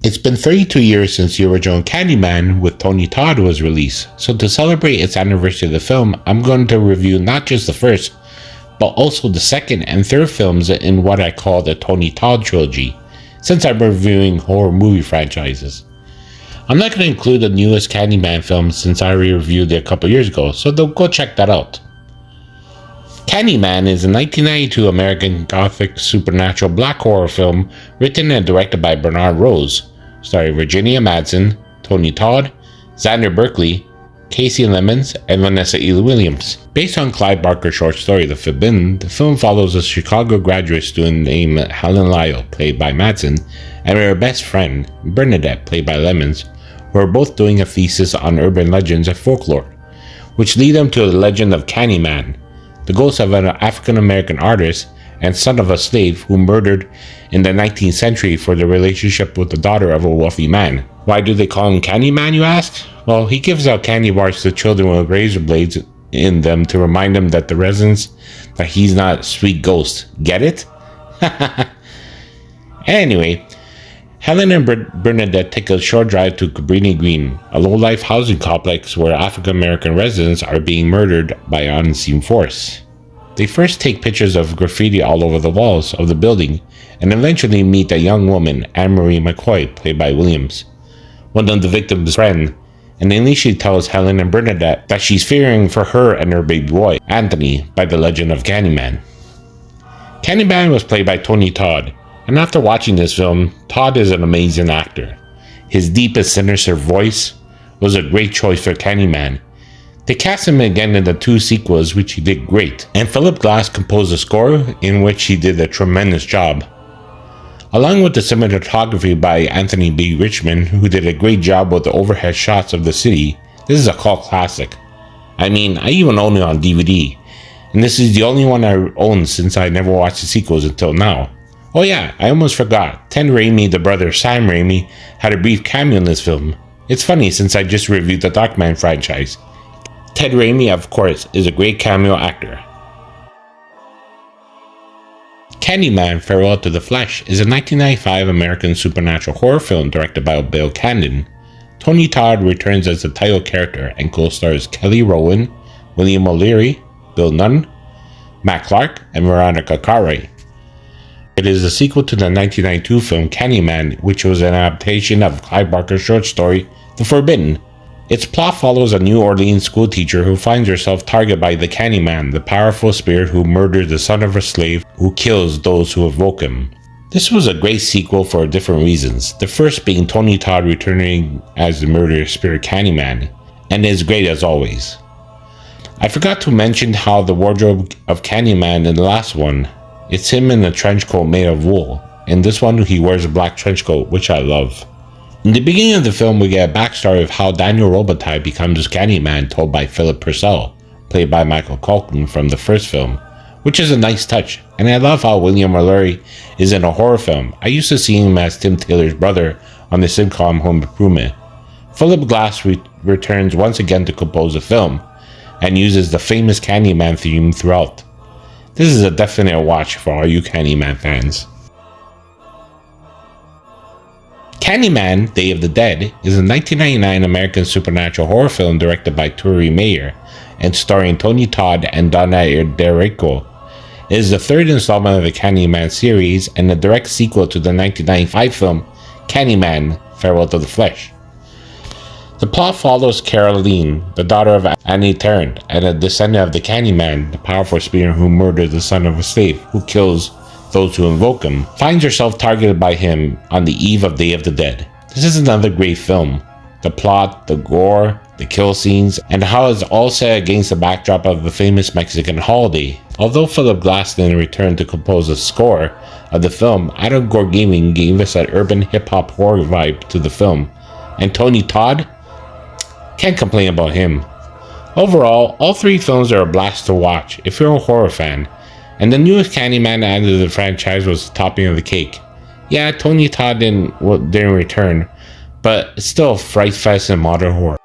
It's been 32 years since the original Candyman with Tony Todd was released, so to celebrate its anniversary of the film, I'm going to review not just the first, but also the second and third films in what I call the Tony Todd Trilogy, since I'm reviewing horror movie franchises. I'm not going to include the newest Candyman film since I reviewed it a couple years ago, so go check that out. Candyman is a 1992 American Gothic supernatural black horror film written and directed by Bernard Rose, starring Virginia Madsen, Tony Todd, Xander Berkeley, Casey Lemons, and Vanessa E. Williams. Based on Clive Barker's short story The Forbidden, the film follows a Chicago graduate student named Helen Lyle, played by Madsen, and her best friend, Bernadette, played by Lemons, who are both doing a thesis on urban legends and folklore, which lead them to the legend of Candyman, the ghost of an African-American artist and son of a slave who murdered in the 19th century for the relationship with the daughter of a wealthy man. Why do they call him Candyman, you ask? Well, he gives out candy bars to children with razor blades in them to remind them that the residents that he's not a sweet ghost. Get it? Anyway, Helen and Bernadette take a short drive to Cabrini Green, a low-life housing complex where African-American residents are being murdered by an unseen force. They first take pictures of graffiti all over the walls of the building and eventually meet a young woman, Anne-Marie McCoy, played by Williams, one of the victim's friend, and initially tells Helen and Bernadette that she's fearing for her and her baby boy, Anthony, by the legend of Candyman. Candyman was played by Tony Todd, and after watching this film, Todd is an amazing actor. His deep and sinister voice was a great choice for Candyman. They cast him again in the two sequels, which he did great, and Philip Glass composed a score in which he did a tremendous job. Along with the cinematography by Anthony B. Richmond, who did a great job with the overhead shots of the city, this is a cult classic. I mean, I even own it on DVD, and this is the only one I own since I never watched the sequels until now. Oh yeah, I almost forgot, Ted Raimi, the brother of Sam Raimi, had a brief cameo in this film. It's funny since I just reviewed the Darkman franchise. Ted Raimi, of course, is a great cameo actor. Candyman: Farewell to the Flesh is a 1995 American supernatural horror film directed by Bill Condon. Tony Todd returns as the title character and co-stars Kelly Rowan, William O'Leary, Bill Nunn, Matt Clark, and Veronica Cartwright. It is a sequel to the 1992 film Candyman, which was an adaptation of Clive Barker's short story The Forbidden. Its plot follows a New Orleans schoolteacher who finds herself targeted by the Candyman, the powerful spirit who murders the son of a slave who kills those who evoke him. This was a great sequel for different reasons, the first being Tony Todd returning as the murderous spirit Candyman, and is great as always. I forgot to mention how the wardrobe of Candyman in the last one, it's him in a trench coat made of wool. In this one he wears a black trench coat, which I love. In the beginning of the film, we get a backstory of how Daniel Robitaille becomes Candyman, told by Philip Purcell, played by Michael Culkin from the first film, which is a nice touch, and I love how William O'Leary is in a horror film. I used to see him as Tim Taylor's brother on the sitcom Home Improvement. Philip Glass returns once again to compose the film, and uses the famous Candyman theme throughout. This is a definite watch for all you Candyman fans. Candyman: Day of the Dead is a 1999 American supernatural horror film directed by Turi Meyer and starring Tony Todd and Donna D'Errico. It is the third installment of the Candyman series and a direct sequel to the 1995 film Candyman: Farewell to the Flesh. The plot follows Caroline, the daughter of Annie Tarrant, and a descendant of the Candyman, the powerful spirit who murdered the son of a slave who kills those who invoke him, finds herself targeted by him on the eve of Day of the Dead. This is another great film. The plot, the gore, the kill scenes, and how it's all set against the backdrop of the famous Mexican holiday. Although Philip Glass then returned to compose the score of the film, Adam Gore Gaming gave us an urban hip-hop horror vibe to the film. And Tony Todd? Can't complain about him. Overall, all three films are a blast to watch if you're a horror fan. And the newest Candyman added to the franchise was the topping of the cake. Yeah, Tony Todd didn't return, but it's still a fright fest in modern horror.